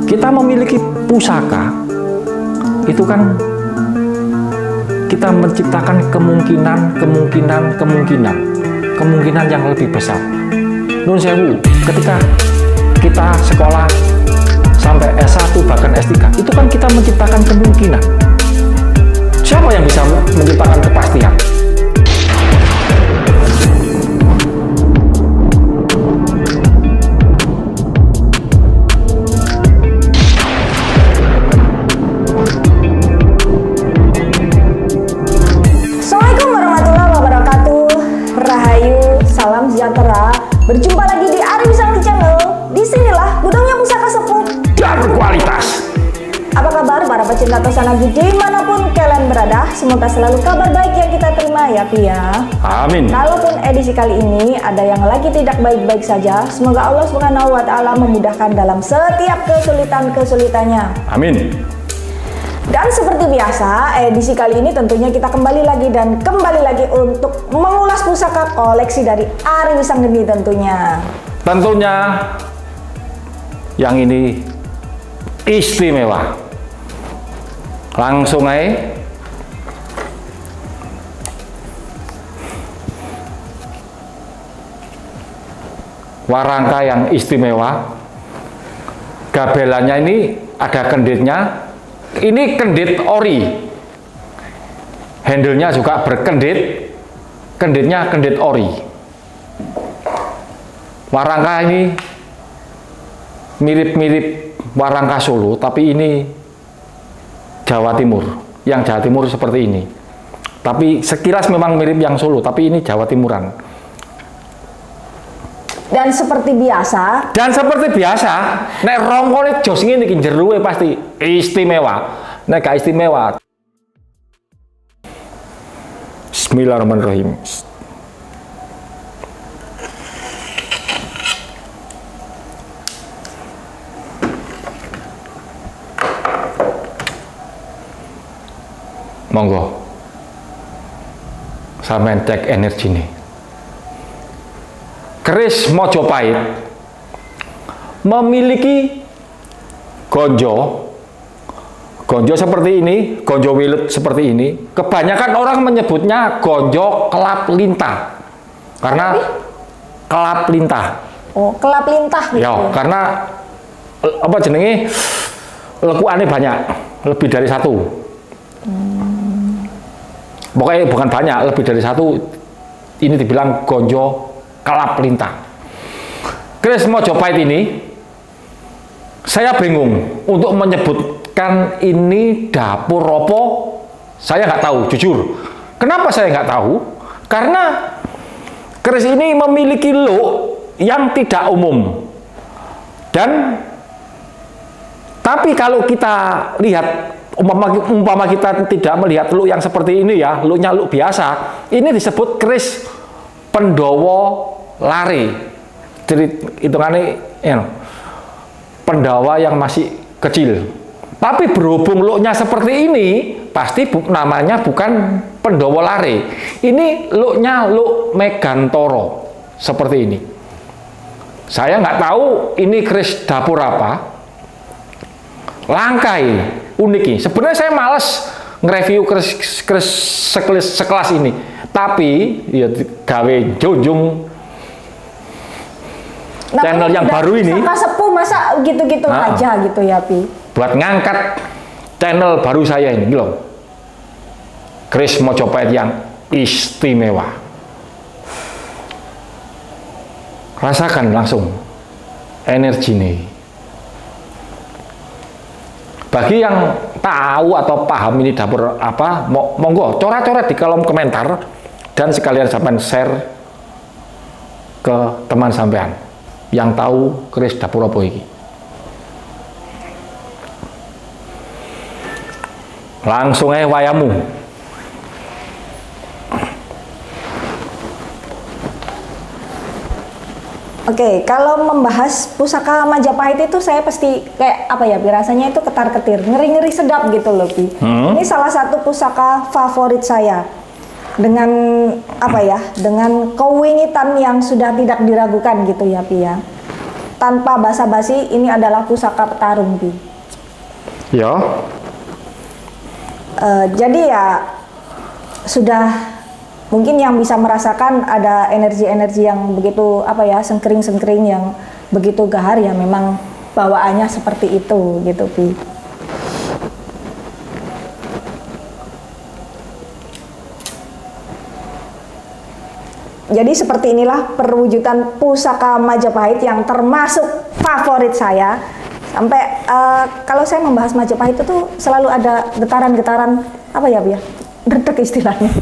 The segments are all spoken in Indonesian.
Kita memiliki pusaka, itu kan kita menciptakan kemungkinan yang lebih besar. Nun sewu, ketika kita sekolah sampai S1 bahkan S3, itu kan kita menciptakan kemungkinan. Siapa yang bisa menciptakan kepastian? Salam sejahtera. Berjumpa lagi di Ari Wisangti Channel. Disinilah gudangnya pusaka sepuh dan berkualitas. Apa kabar para pecinta Tosanabu dimanapun kalian berada? Semoga selalu kabar baik yang kita terima ya Pi ya. Amin. Kalaupun edisi kali ini ada yang lagi tidak baik-baik saja, semoga Allah Subhanahu wa Ta'ala memudahkan dalam setiap kesulitannya. Amin. Dan seperti biasa, edisi kali ini tentunya kita kembali lagi untuk mengulas pusaka koleksi dari Ari Wisangti tentunya. Tentunya yang ini istimewa. Langsung aja. Warangka yang istimewa. Gabelannya ini ada kenditnya. Ini kendit ori, handle-nya juga berkendit, kenditnya kendit ori. Warangka ini mirip-mirip warangka Solo, tapi ini Jawa Timur. Yang Jawa Timur seperti ini. Tapi sekilas memang mirip yang Solo, tapi ini Jawa Timuran. Dan seperti biasa, nek rongkone jos ngene iki jeruwe pasti istimewa. Nek gak istimewa. Bismillahirrahmanirrahim. Monggo. Sampeyan cek energine. Keris Mojopahit memiliki gonjo seperti ini, gonjo wilut seperti ini. Kebanyakan orang menyebutnya gonjo kelap lintah, karena kelap lintah. Oh, kelap lintah gitu. Ya, karena apa jenenge lekuannya banyak, lebih dari satu. Pokoknya bukan banyak, lebih dari satu. Ini dibilang gonjo kelap lintah. Keris Mojopahit ini saya bingung untuk menyebutkan ini dapur opo. Saya nggak tahu, jujur. Kenapa saya nggak tahu? Karena keris ini memiliki look yang tidak umum. Tapi kalau kita lihat, umpama kita tidak melihat look yang seperti ini ya, looknya look biasa, ini disebut keris Pendowo lari. Jadi hitungannya Pendawa yang masih kecil. Tapi berhubung looknya seperti ini, pasti namanya bukan Pendowo lari. Ini looknya look Megantoro seperti ini. Saya nggak tahu ini keris dapur apa. Langka ini, unik ini. Sebenarnya saya males nge-review keris sekelas ini. Tapi ya gawe junjung channel yang baru ini. Sepuh masa gitu-gitu aja gitu ya Pi. Buat ngangkat channel baru saya ini loh. Keris Mojopahit yang istimewa. Rasakan langsung energi nih. Bagi yang tahu atau paham ini dapur apa, monggo coret-coret di kolom komentar dan sekalian sampean share ke teman sampean yang tahu keris dapur apa iki. Langsung aja wayamu. Oke, kalau membahas pusaka Majapahit itu saya pasti kayak apa ya, rasanya itu ketar-ketir, ngeri-ngeri sedap gitu loh Pi. Ini salah satu pusaka favorit saya. Dengan apa ya, dengan kewingitan yang sudah tidak diragukan gitu ya Pi ya. tanpa basa-basi ini adalah pusaka petarung, Bi. Ya. Jadi ya sudah mungkin yang bisa merasakan ada energi-energi yang begitu apa ya, sengkring-sengkring yang begitu gahar ya, memang bawaannya seperti itu gitu, Bi. Jadi seperti inilah perwujudan pusaka Majapahit yang termasuk favorit saya. Sampai kalau saya membahas Majapahit itu tuh selalu ada getaran-getaran apa ya, biar dedek istilahnya.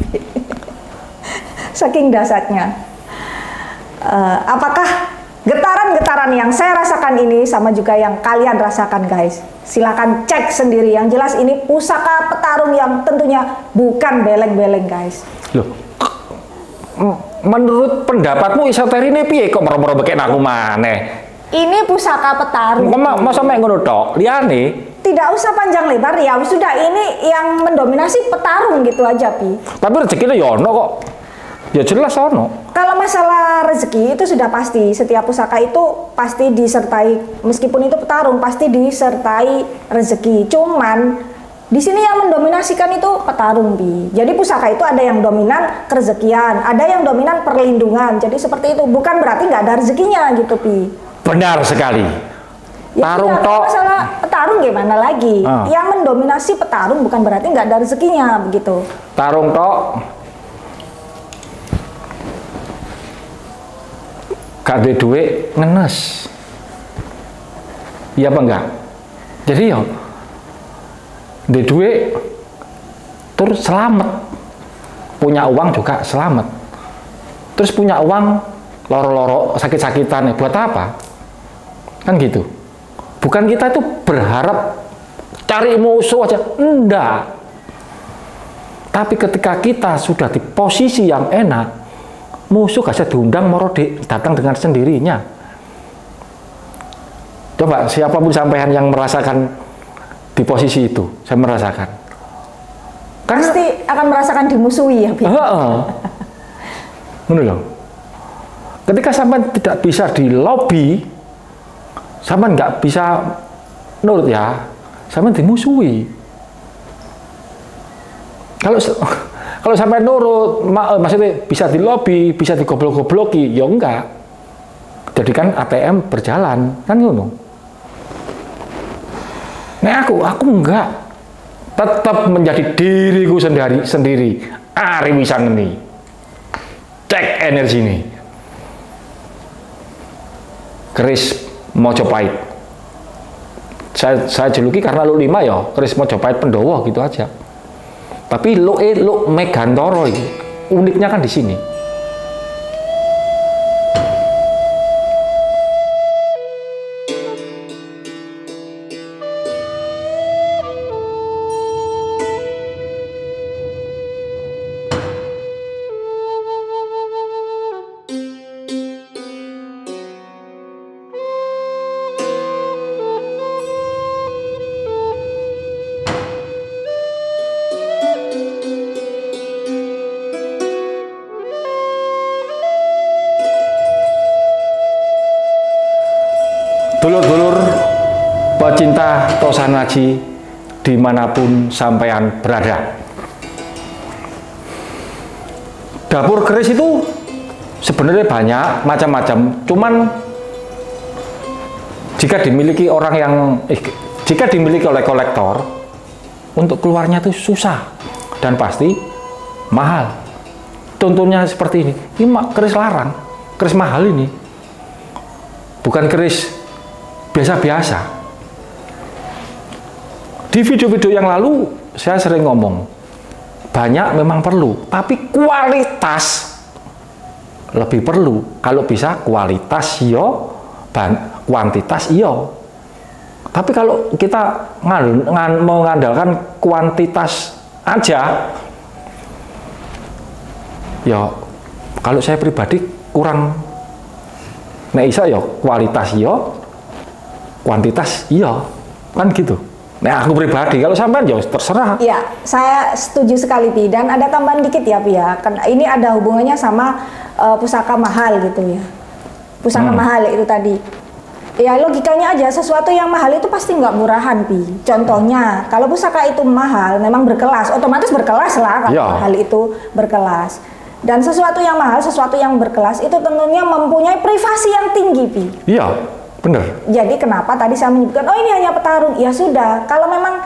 Saking dahsyatnya. Apakah getaran-getaran yang saya rasakan ini sama juga yang kalian rasakan, guys? Silakan cek sendiri. Yang jelas ini pusaka petarung yang tentunya bukan beleng-beleng, guys. Loh, menurut pendapatmu isoteri ini piye kok moro-moro bekek aku maneh? Ini pusaka petarung. Masa mek ngono tok? Liyane tidak usah panjang lebar ya, sudah ini yang mendominasi petarung gitu aja, Pi. tapi rezekine ya ono kok. Ya jelas ono. Kalau masalah rezeki itu sudah pasti, setiap pusaka itu pasti disertai, meskipun itu petarung pasti disertai rezeki. Cuman di sini yang mendominasikan itu petarung, Bi. Jadi pusaka itu ada yang dominan kerezekian, ada yang dominan perlindungan. Jadi seperti itu, bukan berarti nggak ada rezekinya gitu, Bi. Benar sekali. Ya, Tarung tok. Masalah petarung gimana lagi? Yang mendominasi petarung bukan berarti nggak ada rezekinya begitu. Tarung tok. Gak ada duit ngenes. Iya apa enggak? Jadi ya ada duit tur selamat. Punya uang juga selamat. Terus punya uang loro-loro sakit-sakitan buat apa? Kan gitu. Bukan kita itu berharap cari musuh aja, enggak. Tapi ketika kita sudah di posisi yang enak, musuh gak bisa diundang, moro datang dengan sendirinya. Coba siapapun sampean yang merasakan di posisi itu, saya merasakan. Karena, pasti akan merasakan dimusuhi ya, Bi. Ngono loh. Ketika sampean tidak bisa di lobby, sampean nggak bisa nurut ya, sampean dimusuhi. Kalau sampai nurut, maksudnya bisa di lobby, bisa digoblok-gobloki, ya enggak. Jadikan ATM berjalan, kan ngono. Nah aku enggak. Tetap menjadi diriku sendiri. Ari wisan ini. Cek energi ini. Keris Mojopahit. Saya juluki karena lu 5 ya, Keris Mojopahit Pendowo gitu aja. Tapi lu Megantoro itu uniknya kan di sini. Dulur-dulur pecinta Tosanaji dimanapun sampean berada, dapur keris itu sebenarnya banyak macam-macam. Cuman jika dimiliki orang yang jika dimiliki oleh kolektor, untuk keluarnya itu susah dan pasti mahal. Contohnya seperti ini keris larang, keris mahal ini, bukan keris biasa-biasa. Di video-video yang lalu saya sering ngomong, banyak memang perlu, tapi kualitas lebih perlu. Kalau bisa kualitas yo, kuantitas iyo. Tapi kalau kita mengandalkan kuantitas aja, ya kalau saya pribadi kurang. Nah isa yo kualitas iyo, kuantitas iya, kan gitu. Nah aku pribadi, kalau sampean ya terserah. Ya, saya setuju sekali, Pi. Dan ada tambahan dikit ya, Pi ya. Kan ini ada hubungannya sama pusaka mahal gitu ya. Pusaka mahal itu tadi. Ya logikanya aja, sesuatu yang mahal itu pasti nggak murahan, Pi. Contohnya, kalau pusaka itu mahal, memang berkelas, otomatis berkelas lah kalau Ya. mahal itu berkelas. Dan sesuatu yang mahal, sesuatu yang berkelas itu tentunya mempunyai privasi yang tinggi, Pi. Iya, bener. Jadi kenapa tadi saya menyebutkan, oh ini hanya petarung? Ya sudah, kalau memang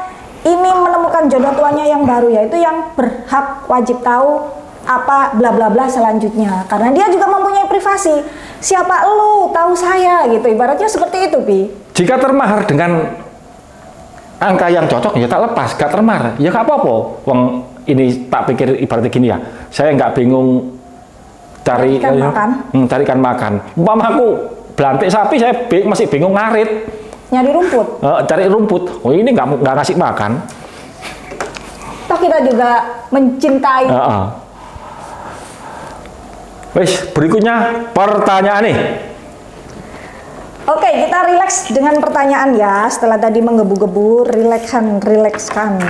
ini menemukan jodoh tuanya yang baru, ya itu yang berhak wajib tahu apa bla bla bla selanjutnya, karena dia juga mempunyai privasi. Siapa lu tahu saya gitu, ibaratnya seperti itu, Pi. Jika termahar dengan angka yang cocok ya tak lepas, gak termahar ya gak apa-apa. Wong ini tak pikir ibaratnya gini ya, saya nggak bingung cari cari ikan makan. Umpamaku belantik sapi, saya masih bingung ngarit, nyari rumput, cari rumput. Oh ini nggak ngasih makan. toh kita juga mencintai. Wes, berikutnya pertanyaan nih. Oke, kita rileks dengan pertanyaan ya. Setelah tadi menggebu-gebu, rilekskan.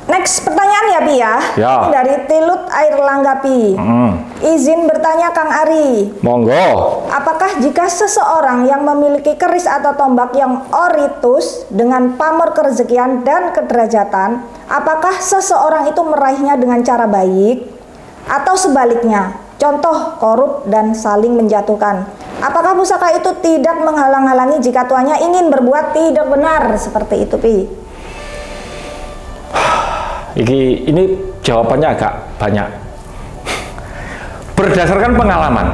Next pertanyaan ya, Pi ya. Ya. Ini dari Tilut Air Langgapi. Izin bertanya Kang Ari. Monggo. Apakah jika seseorang yang memiliki keris atau tombak yang oritus dengan pamor kerezekian dan kederajatan, apakah seseorang itu meraihnya dengan cara baik? Atau sebaliknya, contoh korup dan saling menjatuhkan. Apakah pusaka itu tidak menghalang-halangi jika tuannya ingin berbuat tidak benar? Seperti itu, Pi. Ini jawabannya agak banyak. Berdasarkan pengalaman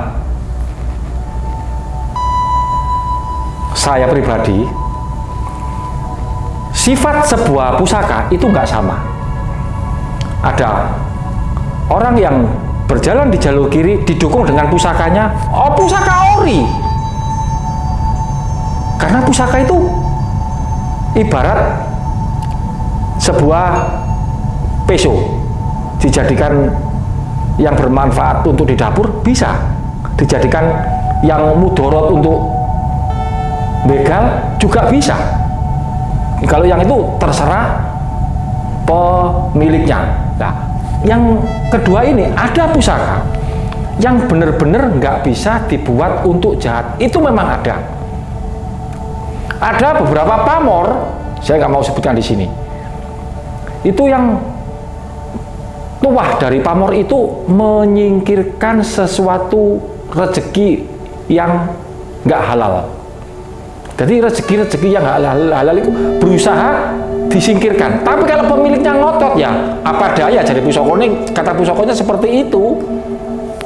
saya pribadi, sifat sebuah pusaka itu nggak sama. Ada orang yang berjalan di jalur kiri didukung dengan pusakanya, oh pusaka ori. Karena pusaka itu ibarat sebuah peso, dijadikan yang bermanfaat untuk di dapur bisa, dijadikan yang mudorot untuk begal juga bisa. Kalau yang itu terserah pemiliknya. Nah, yang kedua ini ada pusaka yang benar-benar nggak bisa dibuat untuk jahat, itu memang ada. Ada beberapa pamor, saya nggak mau sebutkan di sini. Itu yang tuah dari pamor itu menyingkirkan sesuatu rezeki yang nggak halal. Jadi rezeki-rezeki yang halal itu berusaha disingkirkan. Tapi kalau pemiliknya ngotot ya apa daya, jadi pusokone, kata pusokonya seperti itu.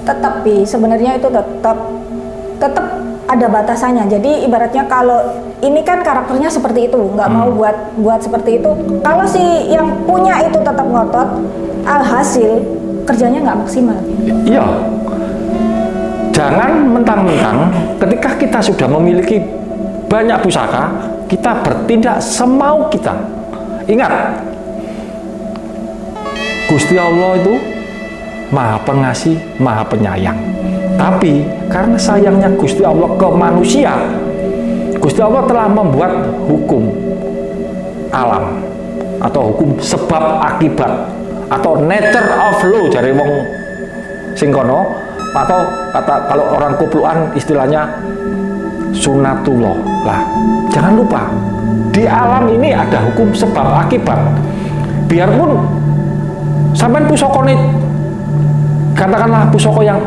Tetapi sebenarnya itu tetap ada batasannya. Jadi ibaratnya kalau ini kan karakternya seperti itu, nggak mau buat seperti itu. Kalau si yang punya itu tetap ngotot, alhasil kerjanya nggak maksimal. Iya. Jangan mentang-mentang ketika kita sudah memiliki banyak pusaka, kita bertindak semau kita. Ingat, Gusti Allah itu Maha Pengasih, Maha Penyayang. Tapi karena sayangnya Gusti Allah ke manusia, Gusti Allah telah membuat hukum alam atau hukum sebab akibat atau nature of law dari wong sing kono, atau kata kalau orang kupluan istilahnya sunatullah. Lah, jangan lupa di alam ini ada hukum sebab akibat. Biarpun sampai pusokone katakanlah pusoko yang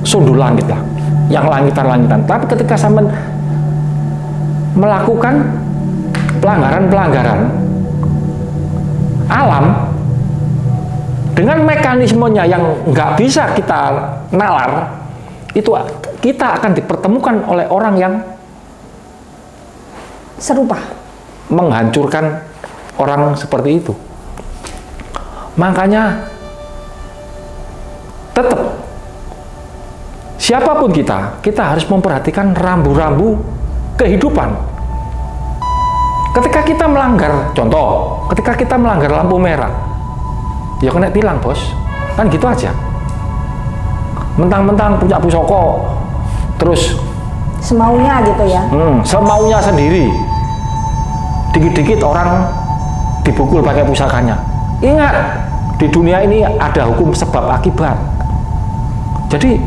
sundul langit lah, yang langitan-langitan, tapi ketika sampai melakukan pelanggaran-pelanggaran alam dengan mekanismenya yang nggak bisa kita nalar, itu kita akan dipertemukan oleh orang yang serupa menghancurkan orang seperti itu. Makanya tetap siapapun kita harus memperhatikan rambu-rambu kehidupan. Ketika kita melanggar, contoh, ketika kita melanggar lampu merah, ya kena tilang, bos. Kan gitu aja. Mentang-mentang punya pusoko, terus semaunya gitu ya. Semaunya sendiri. Dikit-dikit orang dipukul pakai pusakanya. Ingat, di dunia ini ada hukum sebab akibat. Jadi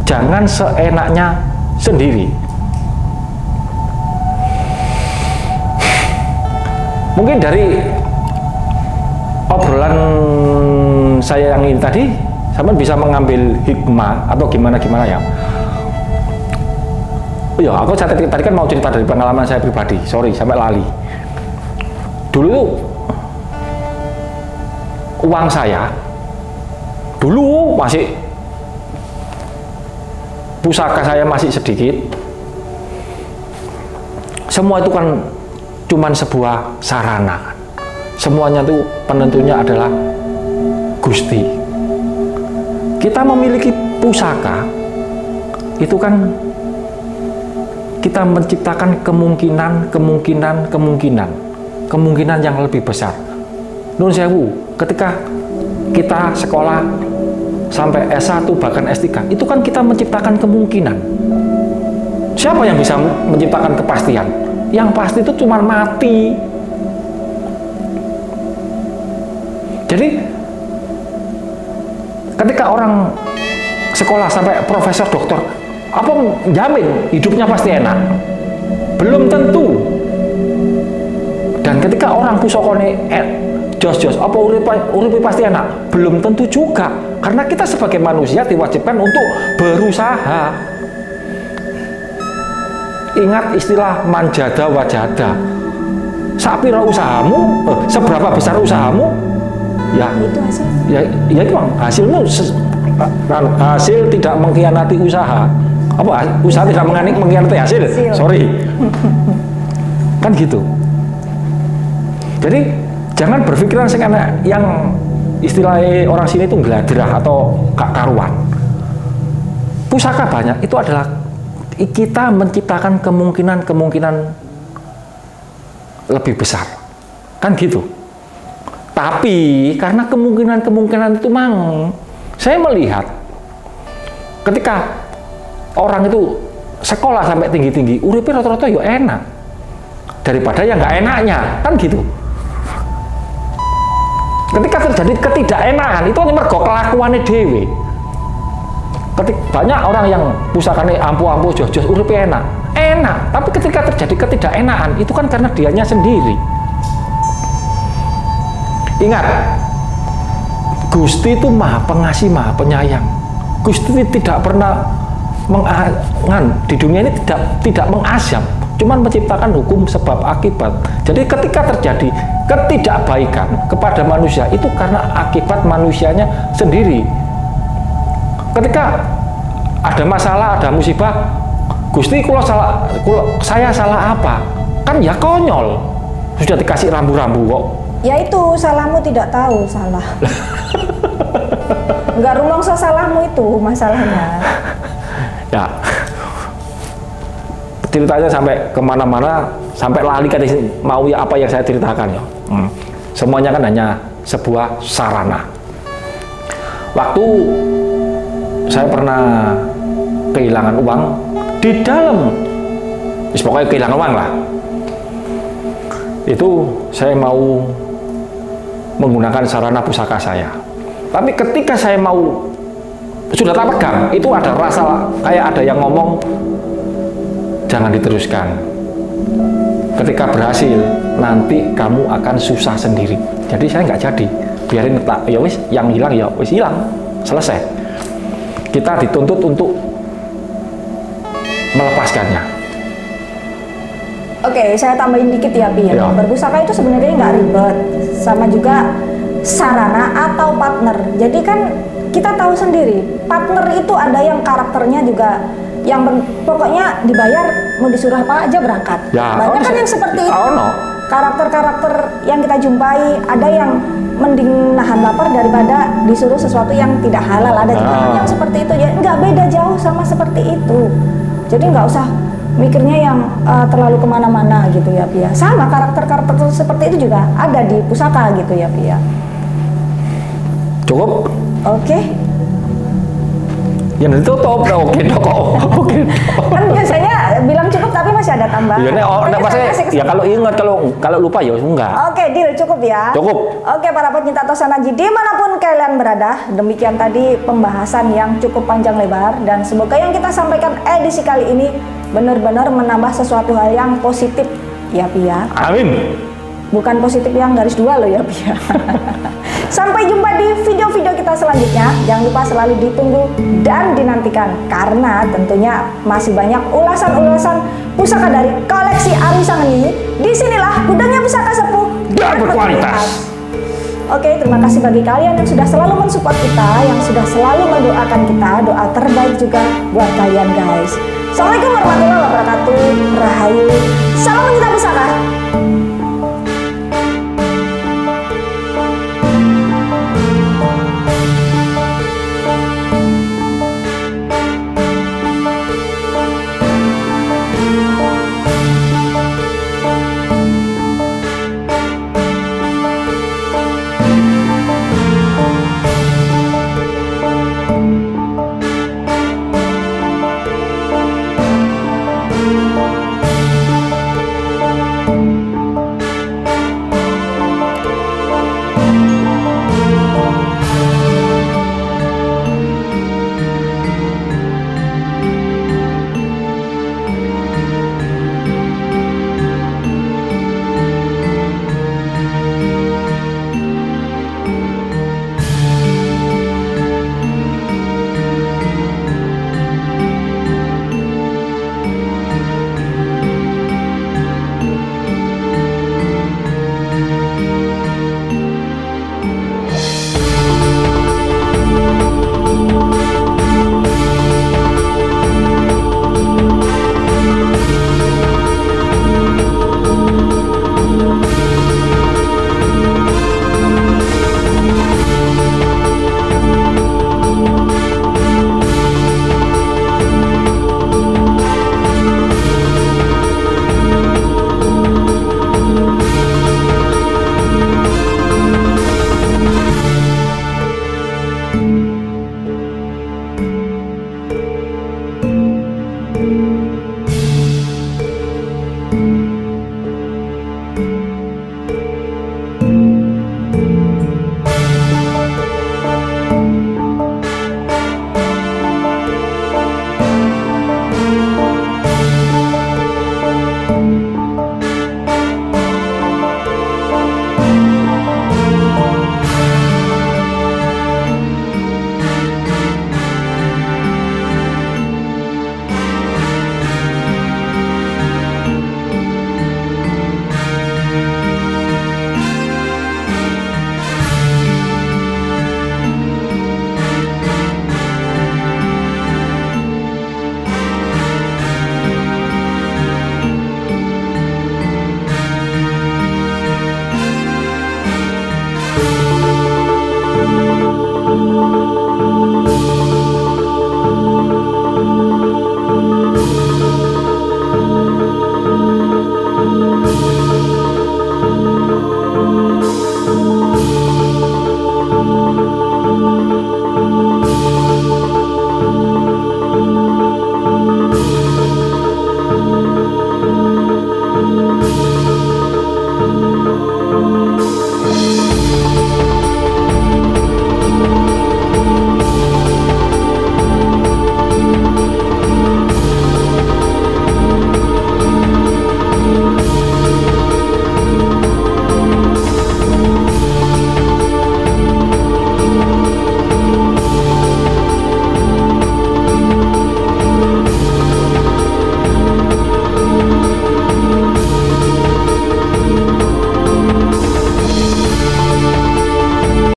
jangan seenaknya sendiri. Mungkin dari obrolan saya yang ini tadi, sampean bisa mengambil hikmah atau gimana ya. Oh ya, aku tadi kan mau cerita dari pengalaman saya pribadi. Sorry, sampai lali. Dulu tuh uang saya, dulu masih pusaka saya masih sedikit. Semua itu kan cuman sebuah sarana. Semuanya tuh penentunya adalah Gusti. Kita memiliki pusaka itu kan kita menciptakan kemungkinan yang lebih besar. Nun sewu, ketika kita sekolah sampai S1 bahkan S3, itu kan kita menciptakan kemungkinan. Siapa yang bisa menciptakan kepastian? Yang pasti itu cuma mati. Jadi ketika orang sekolah sampai profesor, doktor, apa jamin hidupnya pasti enak? Belum tentu. Dan ketika orang pusokone jos apa uripe pasti enak? Belum tentu juga. Karena kita sebagai manusia diwajibkan untuk berusaha. Ingat istilah manjada wajada. Sapira usahamu, seberapa besar usahamu, ya itu hasilnya. Ya itu hasilmu hasil tidak mengkhianati usaha. Apa usaha tidak mengkhianati hasil? Sorry. Kan gitu. Jadi jangan berpikiran yang istilahnya orang sini itu geladrah atau gak karuan. Pusaka banyak itu adalah kita menciptakan kemungkinan lebih besar. Kan gitu. Tapi karena kemungkinan itu saya melihat ketika orang itu sekolah sampai tinggi-tinggi, uripnya rata-rata ya enak daripada yang nggak enaknya, kan gitu. Ketika terjadi ketidakenakan itu hanya mergo kelakuannya dewe. Banyak orang yang pusakanya ampuh-ampuh jos-jos uripnya enak, tapi ketika terjadi ketidakenakan itu kan karena dianya sendiri. Ingat, Gusti itu maha pengasih, maha penyayang. Gusti tidak pernah di dunia ini tidak mengasam, cuman menciptakan hukum sebab akibat. Jadi ketika terjadi ketidakbaikan kepada manusia itu karena akibat manusianya sendiri. Ketika ada masalah, ada musibah, Gusti saya salah apa? Kan ya konyol. Sudah dikasih rambu-rambu kok. Ya itu salahmu tidak tahu salah. Enggak rumongso salahmu itu masalahnya. Ya, ceritanya sampai kemana-mana, sampai lali kan mau ya apa yang saya ceritakan ya. Semuanya kan hanya sebuah sarana. Waktu saya pernah kehilangan uang di dalam, pokoknya kehilangan uang lah. Itu saya mau menggunakan sarana pusaka saya. Tapi ketika saya mau sudah tak pegang, itu ada rasa kayak ada yang ngomong jangan diteruskan. Ketika berhasil, nanti kamu akan susah sendiri. Jadi saya nggak jadi, biarin tak, ya wis, yang hilang ya wis hilang, selesai. Kita dituntut untuk melepaskannya. Oke, saya tambahin dikit ya, Pi. Ya. Berpusaka itu sebenarnya nggak ribet, sama juga sarana atau partner. Jadi kan kita tahu sendiri, partner itu ada yang karakternya juga, yang pokoknya dibayar mau disuruh apa aja berangkat. Ya, banyak kan yang seperti itu. Karakter-karakter yang kita jumpai, ada yang mending nahan lapar daripada disuruh sesuatu yang tidak halal. Ada juga yang seperti itu, ya nggak beda jauh sama seperti itu. Jadi nggak usah mikirnya yang terlalu kemana-mana gitu ya, Pia. Sama karakter-karakter seperti itu juga ada di pusaka gitu ya, Pia. Cukup? Oke. Yang ditutup. Oke dok. Oke. Kan biasanya bilang cukup tapi masih ada tambahan. Iya nih, ya kalau ingat, kalau lupa ya enggak. Oke, deal, cukup ya. Cukup. Oke, para pecinta Tosanaji dimanapun kalian berada, demikian tadi pembahasan yang cukup panjang lebar dan semoga yang kita sampaikan edisi kali ini benar-benar menambah sesuatu hal yang positif ya Pia. Amin. Bukan positif yang garis dua loh ya Pia. Sampai jumpa di video-video kita selanjutnya. Jangan lupa selalu ditunggu dan dinantikan karena tentunya masih banyak ulasan-ulasan pusaka dari koleksi Ari Sangeni. Disinilah gudangnya pusaka sepuh dan berkualitas. Oke, terima kasih bagi kalian yang sudah selalu mensupport kita, yang sudah selalu mendoakan kita. Doa terbaik juga buat kalian guys. Assalamualaikum warahmatullahi wabarakatuh. Rahayu.